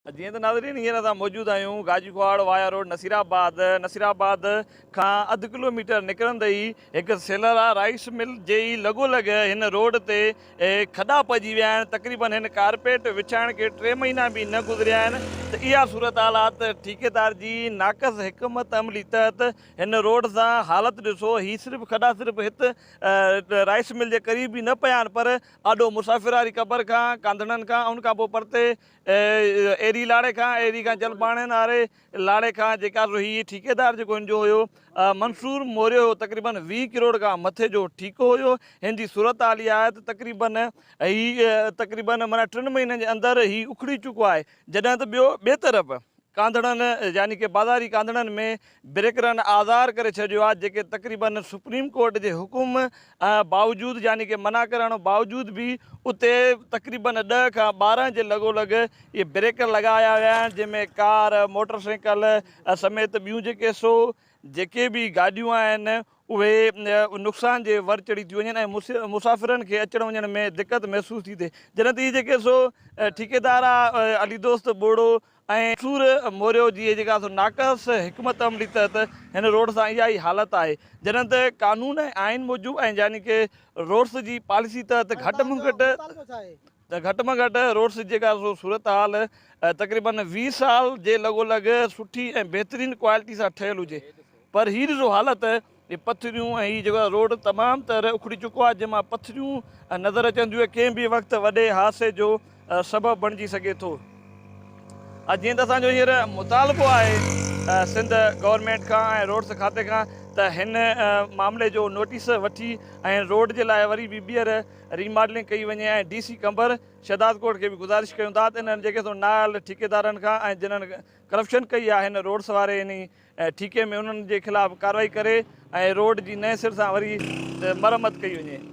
जीअं त नाज़रीन हींअर असां मौजूदु आहियूं गाजीपुर वाया रोड नसीराबाद खां अधु किलोमीटर निकिरंदे ई हिकु सेलर आहे राइस मिल जे ई लॻोलॻ हिन रोड ते खॾा पइजी विया आहिनि। तक़रीबन हिन कारपेट विछाइण खे 3 महीना बि न गुज़रिया आहिनि। त इहा सूरत हाल आहे त ठेकेदार जी नाक़स हिकमत अमली तहत हिन रोड सां हालत ॾिसो, ही सिर्फ़ु खॾा सिर्फ़ु हिते राइस मिल जे क़रीब बि न पिया आहिनि, पर ॾाढो मुसाफ़िरारी क़बर खां कांधड़नि खां उन खां पोइ परते एरी लाड़े खां जलबाणनि वारे लाड़े खां जेका हीअ ठेकेदार जेको हिन जो हुयो मंसूर मोरियो हुयो, तक़रीबन 20 करोड़ खां मथे जो ठीको हुयो। हिन जी सूरत हाल इहा आहे त तक़रीबन माना 3 महीननि जे अंदरि ही उखड़ी चुको आहे। जॾहिं त ॿिए तरफ़ कांधड़नि यानी कि बाज़ारी कांधड़नि में ब्रेकरनि आज़ार करे छॾियो आहे, जेके तक़रीबन सुप्रीम कोर्ट जे हुकुम बावजूदि यानी कि मना करण बावजूदि बि उते तक़रीबन 10 खां 12 जे लॻोलॻ इहे ब्रेकर लॻाया विया आहिनि, जंहिंमें कार मोटर साइकिल समेत ॿियूं जेके बि गाॾियूं आहिनि उहे नुक़सान जे वर चढ़ी थियूं वञनि ऐं मुसाफ़िरनि खे अचण वञण में दिक़त महसूस थी थिए। जॾहिं त इहे ठेकेदार आहे अली दोस्त बोड़ो ऐं मंसूर मोरियो जी जेका नाक़स हिकमत अमली तहत हिन रोड सां इहा ई हालत आहे। जॾहिं त कानून ऐं आइन मूजिबि ऐं यानी कि रोड्स जी पॉलिसी तहत घटि में घटि रोड्स जेका सूरत हाल तक़रीबन 20 साल जे लॻोलॻ सुठी ऐं बहितरीनु क्वालिटी सां ठहियलु हुजे, पर हीअ ॾिसो हालत ये पथरियूं ऐं हीअ जेको रोड तमामु तरह उखड़ी चुको आहे, जंहिंमां पथरियूं नज़र अचनि थियूं, कंहिं बि वक़्तु वॾे हादसे जो सबबु बणिजी सघे थो। जीअं त असांजो हींअर मुतालबो आहे सिंध गवर्नमेंट खां ऐं रोड्स खाते खां त हिन मामले जो नोटिस वठी ऐं रोड जे लाइ वरी बि ॿीहर रीमॉडलिंग कई वञे ऐं DC कंबर शहदाद कोट खे बि गुज़ारिश कयूं था त इन्हनि जेके नायल ठेकेदारनि खां ऐं जिन्हनि करप्शन कई आहे हिन रोड्स वारे इन ठीके में, उन्हनि जे ख़िलाफ़ु कार्रवाई करे ऐं रोड जी नए सिर सां वरी मरम्मत कई वञे।